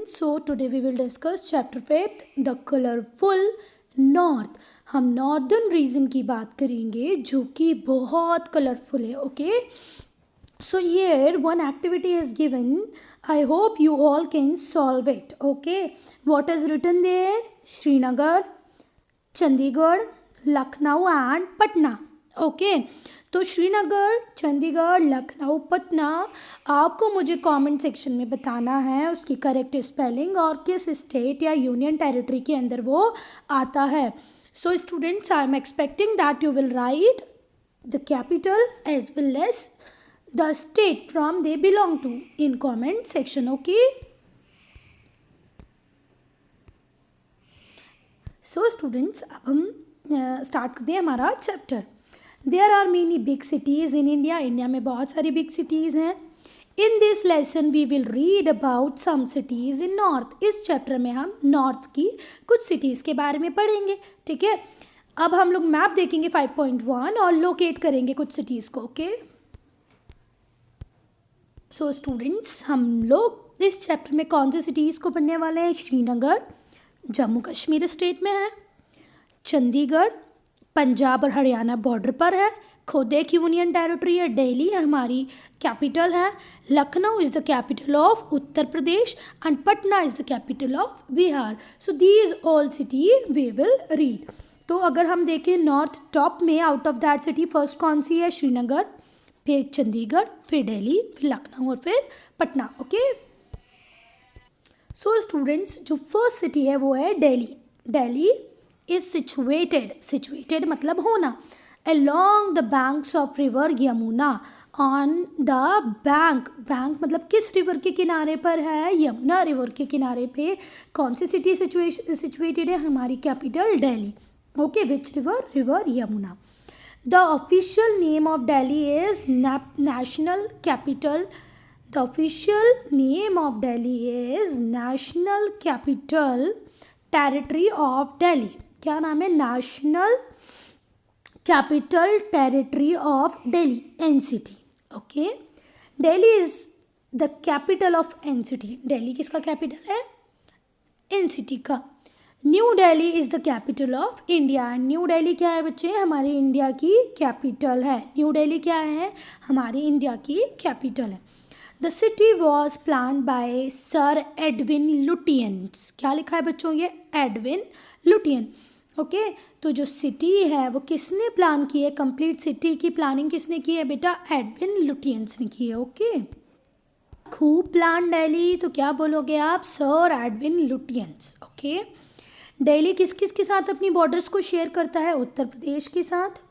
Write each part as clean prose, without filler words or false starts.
So today we will discuss chapter 5 the colorful north. हम northern region की बात करेंगे जो कि बहुत कलरफुल है. Okay, so here one activity is given. I hope you all can solve it. Okay, what is written there? Srinagar, Chandigarh, Lucknow and Patna. Okay, तो श्रीनगर, चंडीगढ़, लखनऊ, पटना आपको मुझे कमेंट सेक्शन में बताना है उसकी करेक्ट स्पेलिंग और किस स्टेट या यूनियन टेरिटरी के अंदर वो आता है. So students, I am expecting that you will write the capital as well as the state from they belong to in comment section. Okay, so students, अब हम स्टार्ट करते हैं हमारा chapter. There are many big cities in India. India में बहुत सारी big cities हैं. In this lesson we will read about some cities in north. इस चैप्टर में हम नॉर्थ की कुछ सिटीज़ के बारे में पढ़ेंगे. ठीक है, अब हम लोग मैप देखेंगे 5.1 और लोकेट करेंगे कुछ सिटीज़ को. ओके, सो स्टूडेंट्स, हम लोग इस चैप्टर में कौन सी सिटीज़ को पढ़ने वाले हैं? श्रीनगर जम्मू कश्मीर स्टेट में है, चंडीगढ़ पंजाब और हरियाणा बॉर्डर पर है, खुद एक यूनियन टेरिटरी है, दिल्ली हमारी कैपिटल है, Lucknow is the capital of Uttar Pradesh and Patna is the capital of Bihar. So these all city we will read. तो अगर हम देखें नॉर्थ टॉप में, out of that city first कौन सी है? श्रीनगर, फिर चंडीगढ़, फिर दिल्ली, फिर लखनऊ और फिर पटना. ओके, सो स्टूडेंट्स, जो फर्स्ट सिटी है वो है दिल्ली. दिल्ली is situated मतलब होना, along the banks of river Yamuna. on the bank मतलब किस रिवर के किनारे पर है? यमुना रिवर के किनारे पे कौन सी सिटी सिचुएटेड है? हमारी capital Delhi. Okay, which river Yamuna. The official name of Delhi is national capital. The official name of Delhi is national capital territory of Delhi. क्या नाम है? National capital territory of Delhi, NCT. Okay, Delhi is the capital of NCT. Delhi किसका capital है? NCT का. New Delhi is the capital of India. New Delhi क्या है बच्चे? हमारी इंडिया की कैपिटल है. न्यू दिल्ली क्या है? हमारी इंडिया की कैपिटल है. The city was plan by sir Edwin Lutyens. क्या लिखा है बच्चों? ये एडविन लुटियन. ओके, तो जो सिटी है वो किसने प्लान की है? कंप्लीट सिटी की प्लानिंग किसने की है बेटा? एडविन लुटियंस ने की है. ओके, खूब प्लान दिल्ली, तो क्या बोलोगे आप? Sir Edwin Lutyens. Okay, Delhi किस किस के साथ अपनी बॉर्डर्स को शेयर करता है? उत्तर प्रदेश के साथ.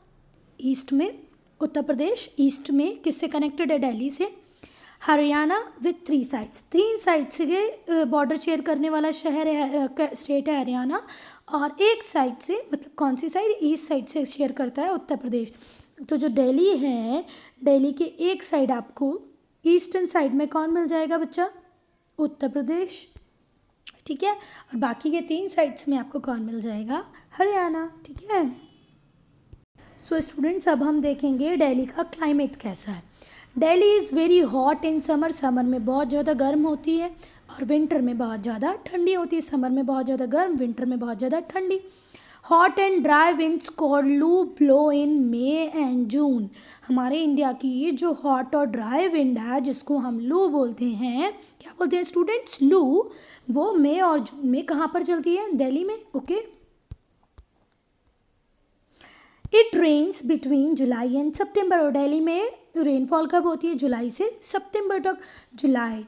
ईस्ट में उत्तर प्रदेश, ईस्ट में किससे कनेक्टेड है? दिल्ली से. हरियाणा विथ 3 साइड्स, 3 साइड से बॉर्डर शेयर करने वाला शहर है, स्टेट है हरियाणा. और एक साइड से, मतलब कौन सी साइड? ईस्ट साइड से शेयर करता है उत्तर प्रदेश. तो जो दिल्ली है, दिल्ली के एक साइड आपको ईस्टर्न साइड में कौन मिल जाएगा बच्चा? उत्तर प्रदेश. ठीक है, और बाकी के 3 साइड्स में आपको कौन मिल जाएगा? हरियाणा. ठीक है, सो स्टूडेंट्स, अब हम देखेंगे दिल्ली का क्लाइमेट कैसा है. Delhi is very hot in summer. Summer में बहुत ज़्यादा गर्म होती है और विंटर में बहुत ज़्यादा ठंडी होती है. समर में बहुत ज़्यादा गर्म, विंटर में बहुत ज़्यादा ठंडी. Hot and dry winds called loo blow in May and June. हमारे इंडिया की जो हॉट और ड्राई विंड है जिसको हम लू बोलते हैं, क्या बोलते हैं स्टूडेंट्स? लू. वो मई और जून में कहाँ पर चलती है? दिल्ली में. Okay, it rains between July and September. और दिल्ली में रेनफॉल कब होती है? जुलाई से सितंबर तक. July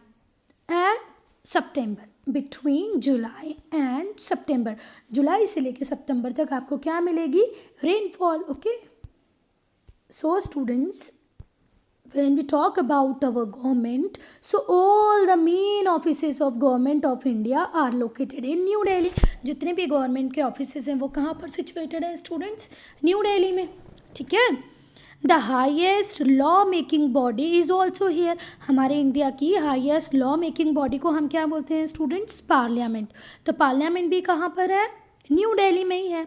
and September, between July and September. जुलाई से लेकर सितंबर तक आपको क्या मिलेगी? Rainfall. Okay, so students, when we talk about our government, so all the main offices of government of India are located in New Delhi. जितने भी गवर्नमेंट के ऑफिसेज हैं वो कहाँ पर सिचुएटेड हैं स्टूडेंट्स? न्यू दिल्ली में. ठीक है, the highest law making body is also here. हमारे इंडिया की हाईएस्ट लॉ मेकिंग बॉडी को हम क्या बोलते हैं स्टूडेंट्स? पार्लियामेंट. तो पार्लियामेंट भी कहाँ पर है? न्यू दिल्ली में ही है.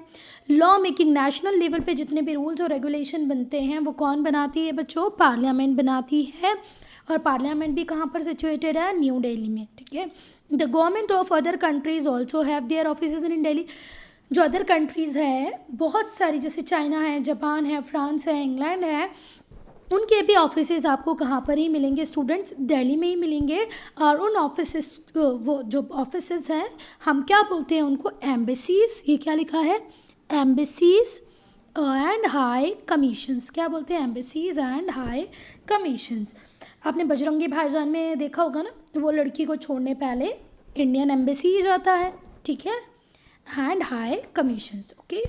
लॉ मेकिंग, नेशनल लेवल पे जितने भी रूल्स और रेगुलेशन बनते हैं वो कौन बनाती है बच्चों? पार्लियामेंट बनाती है. और पार्लियामेंट भी कहाँ पर सिचुएटेड है? न्यू दिल्ली में. ठीक है, the government of other countries also have their offices in Delhi. जो अदर कंट्रीज़ है बहुत सारी, जैसे चाइना है, जापान है, फ्रांस है, इंग्लैंड है, उनके भी ऑफिसेज आपको कहाँ पर ही मिलेंगे स्टूडेंट्स? दिल्ली में ही मिलेंगे। और उन ऑफिसेस, वो जो ऑफिसेज हैं हम क्या बोलते हैं उनको? एम्बेसीज। ये क्या लिखा है? Embassies and high commissions. क्या बोलते हैं? Embassies and high commissions. आपने बजरंगी भाईजान में देखा होगा ना, वो लड़की को छोड़ने पहले इंडियन एम्बेसी ही जाता है, ठीक है, एंड हाई कमीशंस। ओके,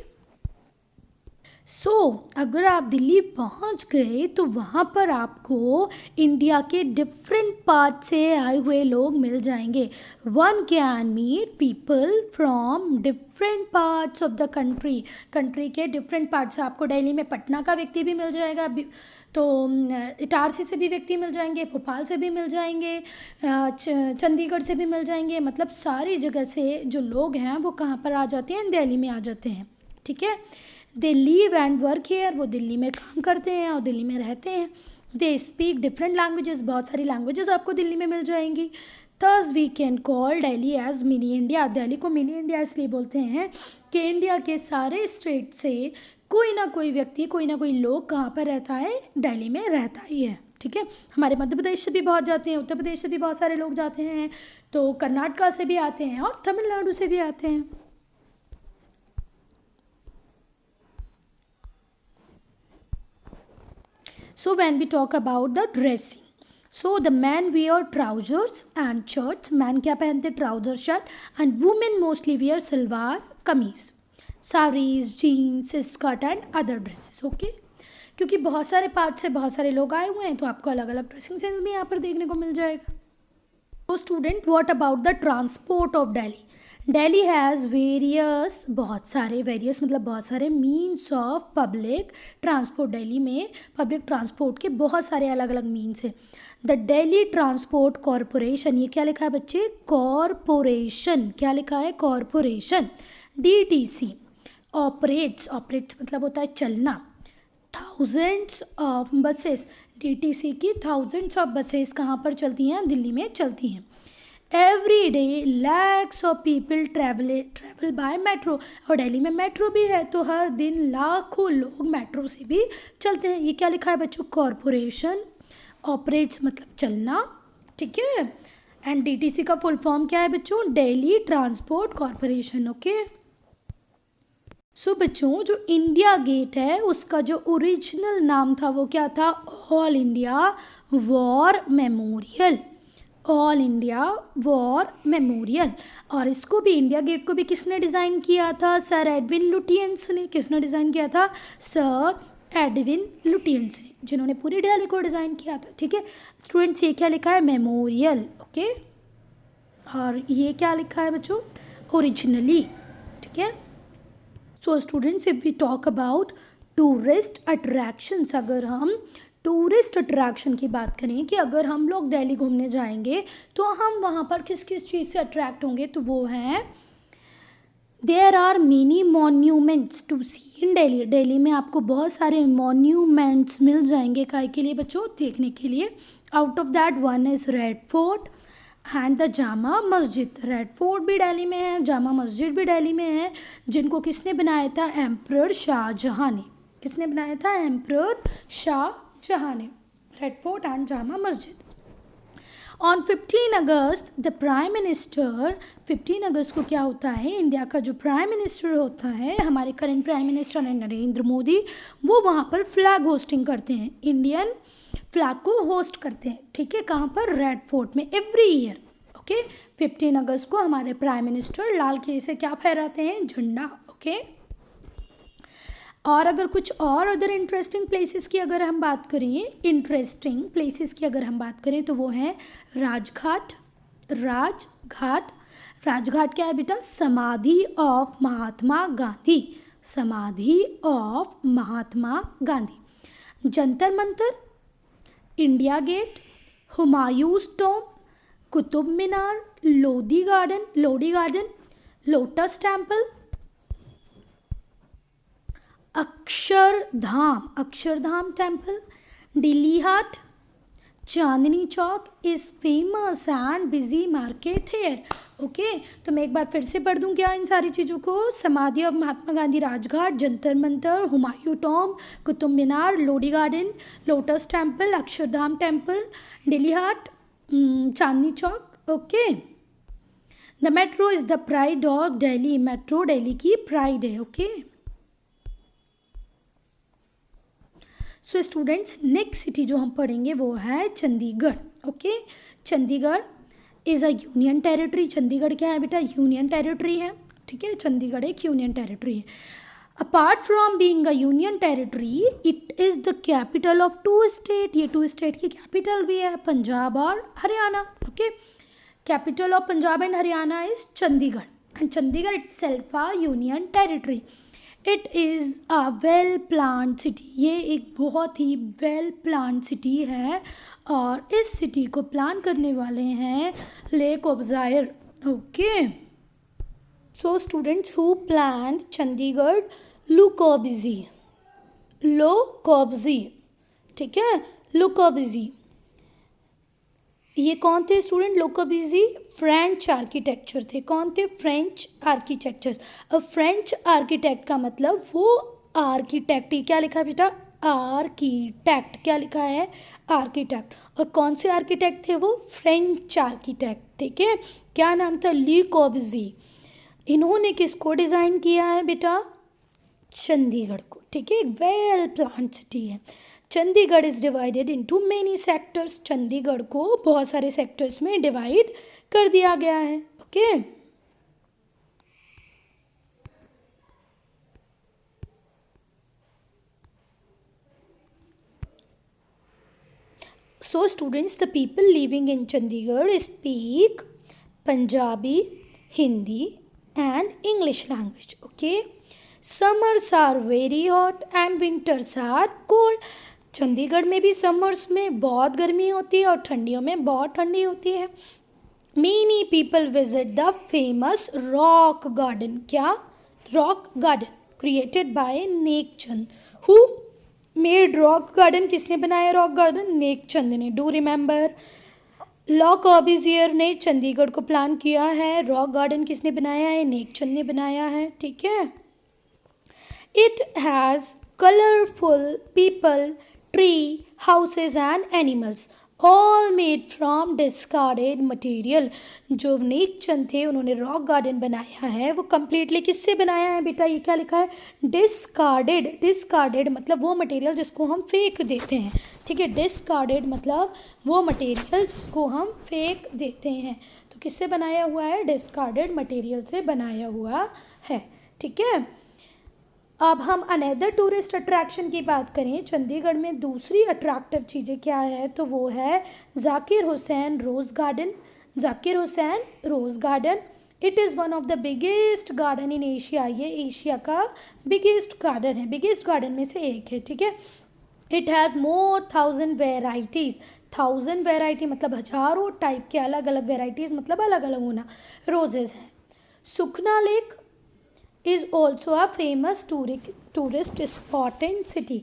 सो अगर आप दिल्ली पहुंच गए तो वहाँ पर आपको इंडिया के डिफरेंट पार्ट से आए हुए लोग मिल जाएंगे। One can meet people from different parts of the country. Country के डिफरेंट पार्ट से आपको दिल्ली में पटना का व्यक्ति भी मिल जाएगा, तो इटारसी से भी व्यक्ति मिल जाएंगे, भोपाल से भी मिल जाएंगे, चंडीगढ़ से भी मिल जाएंगे। मतलब सारी जगह से जो लोग हैं वो कहाँ पर आ जाते हैं? दिल्ली में आ जाते हैं, ठीक है। They live and work here. वो दिल्ली में काम करते हैं और दिल्ली में रहते हैं। They speak different languages. बहुत सारी लैंग्वेजेस आपको दिल्ली में मिल जाएंगी। Thus we can call Delhi as mini India. Delhi को मिनी इंडिया इसलिए बोलते हैं कि इंडिया के सारे स्टेट से कोई ना कोई व्यक्ति, कोई ना कोई लोग कहाँ पर रहता है? दिल्ली में रहता ही है, ठीक है। हमारे मध्य प्रदेश से भी बहुत जाते हैं, उत्तर प्रदेश से भी बहुत सारे लोग जाते हैं, तो कर्नाटका से भी आते हैं और तमिलनाडु से भी आते हैं। So when we talk about the dressing, so the men wear trousers and shirts. Man क्या पहनते? Trouser shirt. and women mostly wear salwar kameez, saris, jeans, skirt and other dresses. Okay, क्योंकि बहुत सारे पार्ट से बहुत सारे लोग आए हुए हैं तो आपको अलग अलग ड्रेसिंग सेंस भी यहाँ पर देखने को मिल जाएगा। तो student, what about the transport of Delhi? Delhi has various, बहुत सारे, वेरियस मतलब बहुत सारे means of public transport. Delhi में पब्लिक ट्रांसपोर्ट के बहुत सारे अलग अलग मीन्स हैं। द दिल्ली ट्रांसपोर्ट कॉरपोरेशन, ये क्या लिखा है बच्चे? कॉरपोरेशन। क्या लिखा है? कॉरपोरेशन। DTC ऑपरेट्स, ऑपरेट्स मतलब होता है चलना, थाउजेंड्स ऑफ बसेस। DTC की थाउजेंड्स ऑफ बसेस कहाँ पर चलती हैं? दिल्ली में चलती हैं। Every day lakhs of people travel by metro. और दिल्ली में मेट्रो भी है तो हर दिन लाखों लोग मेट्रो से भी चलते हैं। ये क्या लिखा है बच्चों? कॉरपोरेशन। ऑपरेट्स मतलब चलना, ठीक है। एंड DTC का फुल फॉर्म क्या है बच्चों? Delhi transport corporation. ओके, सो बच्चों जो इंडिया गेट है उसका जो ओरिजिनल नाम था वो क्या था? All India war memorial. All India war memorial. और इसको भी, इंडिया गेट को भी किसने डिज़ाइन किया था? सर एडविन लुटियंस ने। किसने डिज़ाइन किया था? सर एडविन लुटियंस ने, जिन्होंने पूरी दिल्ली को डिज़ाइन किया था, ठीक है। स्टूडेंट्स ये क्या लिखा है? मेमोरियल। ओके, और ये क्या लिखा है बच्चों? ओरिजिनली, ठीक है। So students, if we talk about tourist attractions, अगर हम टूरिस्ट अट्रैक्शन की बात करें कि अगर हम लोग दिल्ली घूमने जाएंगे तो हम वहाँ पर किस किस चीज़ से अट्रैक्ट होंगे, तो वो हैं there are many monuments to see in Delhi. Delhi में आपको बहुत सारे मॉन्यूमेंट्स मिल जाएंगे, काय के लिए बच्चों? देखने के लिए। Out of that one is Red Fort and the Jama Masjid. Red fort भी दिल्ली में है, जामा मस्जिद भी दिल्ली में है, जिनको किसने बनाया था? एम्परर शाहजहां ने। किसने बनाया था? एम्परर शाहजहां ने। Red Fort and Jama Masjid. On 15 August the prime minister, 15 अगस्त को क्या होता है? इंडिया का जो प्राइम मिनिस्टर होता है, हमारे करंट प्राइम मिनिस्टर है नरेंद्र मोदी, वो वहाँ पर फ्लैग होस्टिंग करते हैं, इंडियन फ्लैग को होस्ट करते हैं, ठीक है। कहाँ पर? रेड फोर्ट में, एवरी ईयर। ओके, 15 अगस्त को हमारे प्राइम मिनिस्टर लाल किले से क्या फहराते हैं? झंडा। ओके, और अगर कुछ और अदर इंटरेस्टिंग प्लेसेस की अगर हम बात करें, इंटरेस्टिंग प्लेसेस की अगर हम बात करें तो वो है राजघाट। राजघाट, राजघाट क्या है बेटा? समाधि of Mahatma Gandhi. Samadhi of Mahatma Gandhi. Jantar Mantar, India Gate, Humayun's Tomb, Qutub Minar, Lodhi Garden, Lotus Temple, Akshardham Temple, Delhi Haat, Chandni Chowk is famous and busy market here. Okay, तो मैं एक बार फिर से पढ़ दूँ क्या इन सारी चीज़ों को। Samadhi of Mahatma Gandhi Rajghat, Jantar Mantar, Humayun Tomb, Qutub Minar, Lodi Garden, Lotus Temple, Akshardham Temple, Delhi Haat, Chandni Chowk. Okay, the metro is the pride of Delhi. Metro Delhi की प्राइड है। Okay, so students next city जो हम पढ़ेंगे वो है Chandigarh. Okay, Chandigarh is a union territory. Chandigarh क्या है बेटा? यूनियन टेरिटरी है। ठीक है, चंडीगढ़ एक यूनियन टेरिटरी है। Apart from being a union territory, it is the capital of two state. ये टू स्टेट की कैपिटल भी है, पंजाब और Haryana. Okay, capital of Punjab and Haryana is Chandigarh and Chandigarh itself a union territory. It is a well planned city. ये एक बहुत ही well planned city है और इस सिटी को प्लान करने वाले हैं Le Corbusier. Okay, so students who planned Chandigarh? Le Corbusier. ले कॉर्बुज़ियर, ठीक है, ले कॉर्बुज़ियर। ये कौन थे स्टूडेंट? ले कॉर्बुज़ियर फ्रेंच आर्किटेक्चर थे। कौन थे? French architectures. अब फ्रेंच आर्किटेक्ट का मतलब वो आर्किटेक्ट, ये क्या लिखा है बेटा? आर्किटेक्ट। क्या लिखा है? आर्किटेक्ट। और कौन से आर्किटेक्ट थे वो? French architect. ठीक है, क्या नाम था? ले कॉर्बुज़ियर। इन्होंने किसको डिज़ाइन किया है बेटा? चंडीगढ़ को। ठीक है, एक वेल प्लान्ड सिटी है। Chandigarh is divided into many sectors. Chandigarh को बहुत सारे सेक्टर्स में डिवाइड कर दिया गया है। Okay, so students, the people living in Chandigarh speak Punjabi, Hindi and English language. Okay, summers are very hot and winters are cold. Chandigarh में भी समर्स में बहुत गर्मी होती है और ठंडियों में बहुत ठंडी होती है। Many people visit the famous rock garden. क्या? Rock garden created by neck Chand. Who made rock garden? किसने बनाया रॉक गार्डन? नेक चंद ने। Do remember? ले कॉर्बुज़ियर ने चंडीगढ़ को प्लान किया है। रॉक गार्डन किसने बनाया है? नेक चंद ने बनाया है। ठीक है, it has colourful people, tree, houses and animals, all made from discarded material. जो नेक चंद थे उन्होंने रॉक गार्डन बनाया है वो कम्प्लीटली किससे बनाया है बेटा? ये क्या लिखा है? डिस्कार्डेड। डिस्कार्डेड मतलब वो मटेरियल जिसको हम फेंक देते हैं। ठीक है, डिस्कार्डेड मतलब वो मटेरियल जिसको हम फेंक देते हैं। तो किससे बनाया हुआ है? डिस्कार्डेड मटेरियल से बनाया हुआ है। ठीक है, अब हम अनदर टूरिस्ट अट्रैक्शन की बात करें। चंडीगढ़ में दूसरी अट्रैक्टिव चीज़ें क्या है? तो वो है Zakir Hussain rose garden. Zakir Hussain rose garden, it is one of the biggest garden in Asia. ये एशिया का बिगेस्ट गार्डन है, बिगेस्ट गार्डन में से एक है। ठीक है, it has more 1000 varieties. 1000 variety मतलब हजारों टाइप के अलग अलग वेराइटीज़ मतलब अलग अलग होना रोजेज़ हैं। Sukhna lake is also a famous tourist spot in city.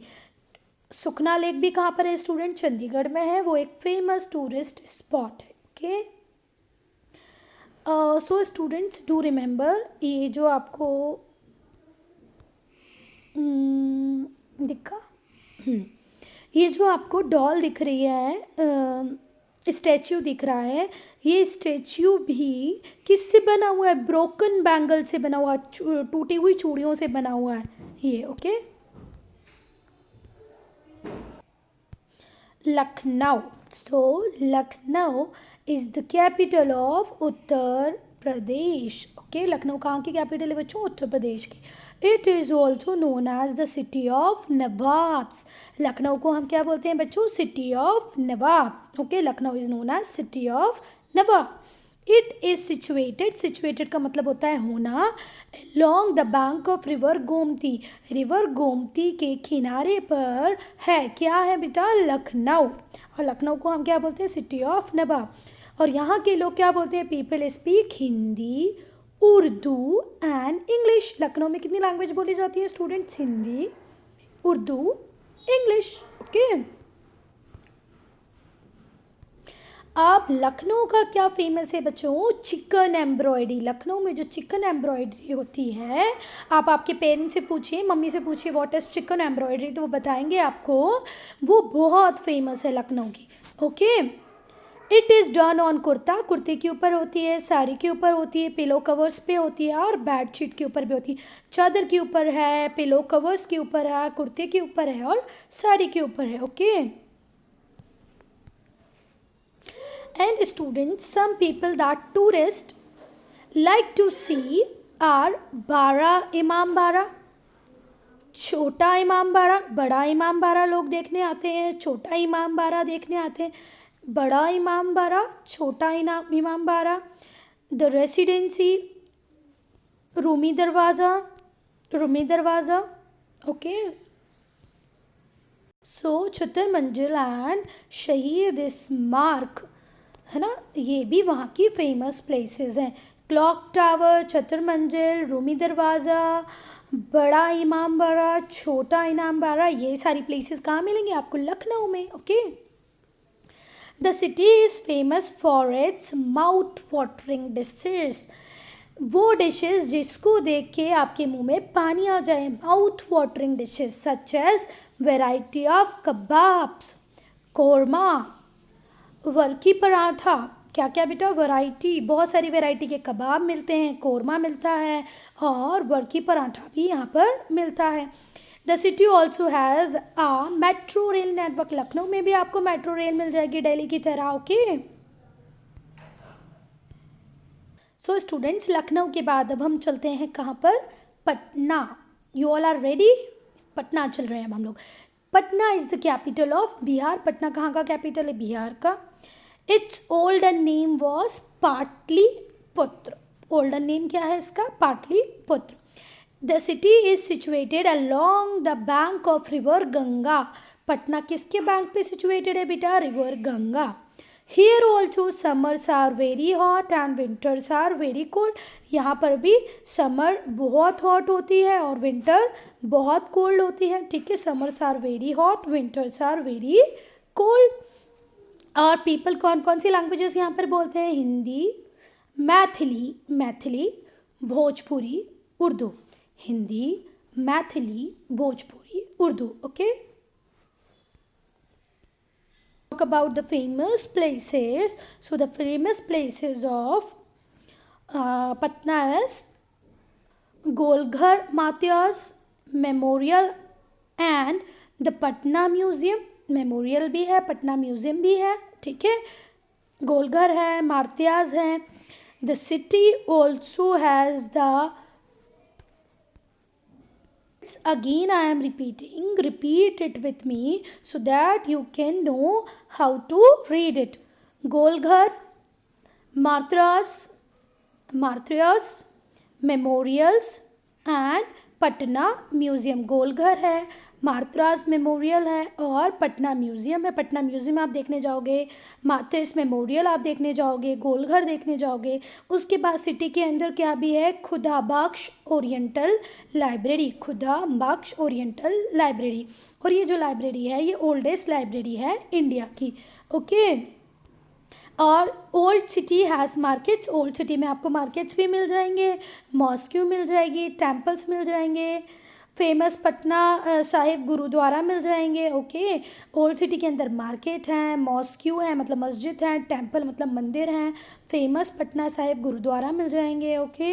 Sukhna lake भी कहाँ पर है स्टूडेंट? चंडीगढ़ में है। वो एक फेमस टूरिस्ट स्पॉट है। Okay, so students do remember, ये जो आपको दिखा, ये जो आपको डॉल दिख रही है, स्टैच्यू दिख रहा है, ये स्टैच्यू भी किससे बना हुआ है? ब्रोकन बैंगल से बना हुआ, टूटी हुई चूड़ियों से बना हुआ है ये। Okay, Lucknow. So Lucknow is the capital of Uttar Pradesh. Okay, Lucknow कहाँ की कैपिटल है बच्चों? उत्तर प्रदेश की। It is also known as the city of nawabs. लखनऊ को हम क्या बोलते हैं बच्चों? City of nawab. Okay, Lucknow is known as city of nawab. It is situated, situated का मतलब होता है होना, long the bank of river Gomti. River Gomti के किनारे पर है। क्या है बेटा? लखनऊ। और लखनऊ को हम क्या बोलते हैं? सिटी ऑफ नवाब। और यहाँ के लोग क्या बोलते हैं? People speak Hindi, Urdu and English. Lucknow में कितनी लैंग्वेज बोली जाती है students? Hindi, Urdu, English. Okay, अब लखनऊ का क्या फेमस है बच्चों? Chicken embroidery. लखनऊ में जो चिकन एम्ब्रॉयडरी होती है, आप आपके पेरेंट्स से पूछिए, मम्मी से पूछिए व्हाट इज़ चिकन एम्ब्रॉयडरी, तो वो बताएंगे आपको। वो बहुत फेमस है लखनऊ की। Okay, it is done on kurta. कुर्ते के ऊपर होती है, साड़ी के ऊपर होती है, पिलो कवर्स पे होती है और बेडशीट के ऊपर भी होती है। चादर के ऊपर है, पिलो कवर्स के ऊपर है, कुर्ते के ऊपर है और साड़ी के ऊपर है। Okay, and students, some people that tourists like to see are बारा इमाम बाड़ा, छोटा इमाम बाड़ा। बड़ा इमाम बाड़ा लोग देखने आते हैं, छोटा इमाम बाड़ा देखने आते हैं। बड़ा इमाम बाड़ा, छोटा इमाम बाड़ा। द रेसिडेंसी, रूमी दरवाज़ा, रूमी दरवाज़ा। ओके, सो छतर मंजिल एंड शहीद स्मारक है ना, ये भी वहाँ की फेमस प्लेसेस हैं। क्लॉक टावर, छतर मंजिल, रूमी दरवाज़ा, बड़ा इमाम बाड़ा, छोटा इमाम बाड़ा, ये सारी प्लेसेस कहाँ मिलेंगे आपको? लखनऊ में। Okay, the city is famous for its mouth watering dishes. वो डिशेस जिसको देख के आपके मुंह में पानी आ जाए। Mouth watering dishes such as variety of kebabs, korma, warqi paratha. क्या क्या बेटा? वैरायटी, बहुत सारी वैरायटी के कबाब मिलते हैं, कोरमा मिलता है और वर्की पराठा भी यहाँ पर मिलता है। The city also has a metro rail network. Lucknow में भी आपको मेट्रो रेल मिल जाएगी दिल्ली की तरह। ओके, सो स्टूडेंट्स, लखनऊ के बाद अब हम चलते हैं कहाँ पर? Patna. You all are ready? Patna चल रहे हैं अब हम लोग। Patna is the capital of Bihar. Patna कहाँ का कैपिटल है? बिहार का। Its olden name was Pataliputra. Olden name क्या है इसका? Pataliputra. The city is situated along the bank of river Ganga. Patna किसके बैंक पे सिचुएटेड है बेटा? River Ganga. Here also summers are very hot and winters are very cold. यहाँ पर भी समर बहुत हॉट होती है और विंटर बहुत कोल्ड होती है। ठीक है, summers are very hot, winters are very cold. और पीपल कौन कौन सी लैंग्वेजेस यहाँ पर बोलते हैं? Hindi, Maithili, Bhojpuri, Urdu. Hindi, Maithili, Bhojpuri, Urdu. Okay, talk about the famous places. So the famous places of Patna is Golghar Matyas Memorial and the Patna Museum. Memorial भी है, पटना म्यूजियम भी है। ठीक है, गोलघर है, मार्तियाज है। The city also has the, again I am repeating, repeat it with me so that you can know how to read it. Golghar, Martyrs, Memorials and Patna museum. Golghar है, मार्तराज memorial है और पटना म्यूज़ियम है। पटना म्यूज़ियम आप देखने जाओगे, मार्तराज मेमोरियल आप देखने जाओगे, गोलघर देखने जाओगे। उसके बाद सिटी के अंदर क्या भी है? खुदा बख्श ओरिएंटल लाइब्रेरी। खुदा बख्श ओरिएंटल लाइब्रेरी। और ये जो लाइब्रेरी है ये ओल्डेस्ट लाइब्रेरी है इंडिया की। ओके, और old city has markets. Old city में आपको मार्केट्स भी मिल जाएंगे, मॉस्क्यू मिल जाएगी, टेम्पल्स मिल जाएंगे, फेमस पटना साहिब गुरुद्वारा मिल जाएंगे। ओके, ओल्ड सिटी के अंदर मार्केट है, मॉस्क्यू है मतलब मस्जिद है, टेम्पल मतलब मंदिर हैं, फेमस पटना साहिब गुरुद्वारा मिल जाएंगे। ओके,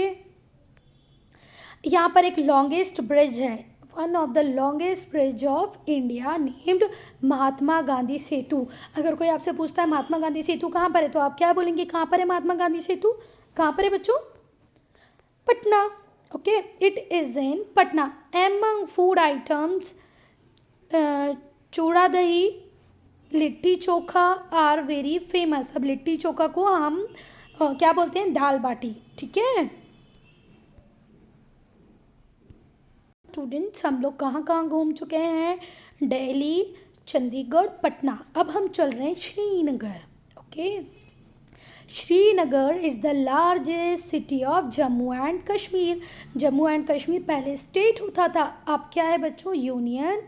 यहाँ पर एक लॉन्गेस्ट ब्रिज है, one of the longest bridge of India named Mahatma Gandhi Setu. अगर कोई आपसे पूछता है महात्मा गांधी सेतु कहाँ पर है, तो आप क्या बोलेंगे? कहाँ पर है महात्मा गांधी सेतु? कहाँ पर है बच्चों? Patna. Okay, it is in Patna. Among food items चूड़ा दही, litti chokha are very famous. अब लिट्टी चोखा को हम क्या बोलते हैं? दाल बाटी। ठीक है स्टूडेंट्स, हम लोग कहाँ कहाँ घूम चुके हैं? दिल्ली, चंडीगढ़, पटना। अब हम चल रहे हैं Srinagar. Okay, Srinagar is the largest city of Jammu and Kashmir. Jammu and Kashmir पहले स्टेट होता था, अब क्या है बच्चों? Union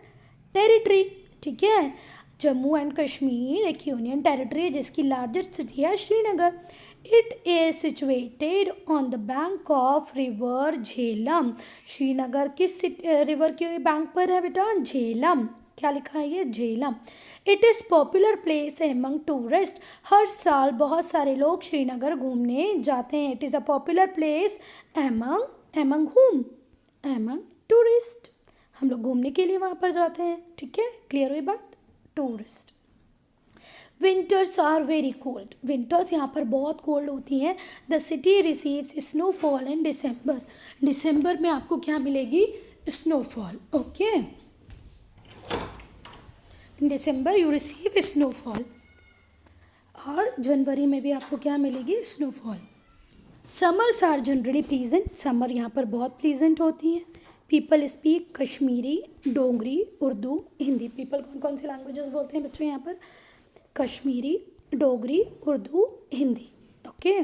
territory. ठीक है, जम्मू एंड कश्मीर एक यूनियन टेरिटरी है जिसकी लार्जेस्ट सिटी है Srinagar. It is situated on the bank of river Jhelum. Srinagar किस रिवर के बैंक पर है बेटा? झेलम. क्या लिखा है ये? Jhelum. It is popular place among tourist. हर साल बहुत सारे लोग श्रीनगर घूमने जाते हैं. It is a popular place among whom? Among tourist. हम लोग घूमने के लिए वहाँ पर जाते हैं. ठीक है, क्लियर हुई बात? Tourist. Winters are very cold. Winters यहाँ पर बहुत कोल्ड होती हैं. The city receives snowfall in December. दिसंबर में आपको क्या मिलेगी? Snowfall. Okay, in December you receive snowfall. और जनवरी में भी आपको क्या मिलेगी? Snowfall. Summers are generally pleasant. Summer यहाँ पर बहुत प्लीजेंट होती हैं. People speak Kashmiri, Dogri, Urdu, Hindi. People कौन कौन सी लैंग्वेजेस बोलते हैं बच्चों यहाँ पर? Kashmiri, Dogri, Urdu, Hindi. Okay.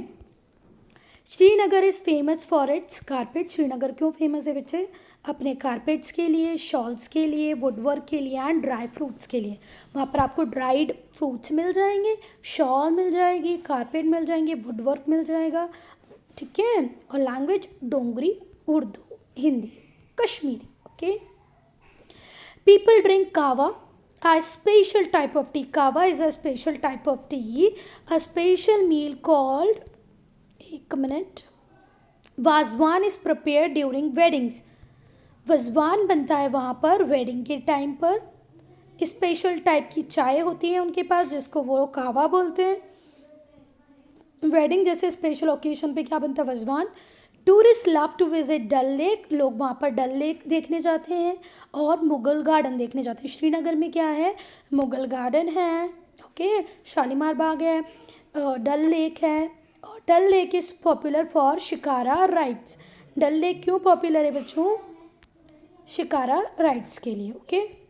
Srinagar is famous for it's carpet. Srinagar क्यों फेमस है बच्चे? अपने कारपेट्स के लिए, शॉल्स के लिए, वुडवर्क के लिए एंड ड्राई फ्रूट्स के लिए. वहाँ पर आपको ड्राइड फ्रूट्स मिल जाएंगे, शॉल मिल जाएगी, कारपेट मिल जाएंगे, वुडवर्क मिल जाएगा. ठीक है. और language Dogri, Urdu, Hindi, Kashmiri. Okay. People drink कावा, a special type of tea. Kava is a special type of tea. A special meal called, एक minute, wazwan is prepared during weddings. Wazwan बनता है वहाँ पर वेडिंग के टाइम पर. स्पेशल टाइप की चाय होती है उनके पास जिसको वो कावा बोलते हैं. वेडिंग जैसे स्पेशल ओकेजन पे क्या बनता है? Wazwan. Tourist love to visit Dal Lake. लोग वहाँ पर डल लेक देखने जाते हैं और मुगल गार्डन देखने जाते हैं. श्रीनगर में क्या है? मुगल गार्डन है. ओके. शालीमार बाग है, डल लेक है. और Dal lake is popular for shikara rides. Dal lake क्यों पॉपुलर है बच्चों? शिकारा राइड्स के लिए. ओके.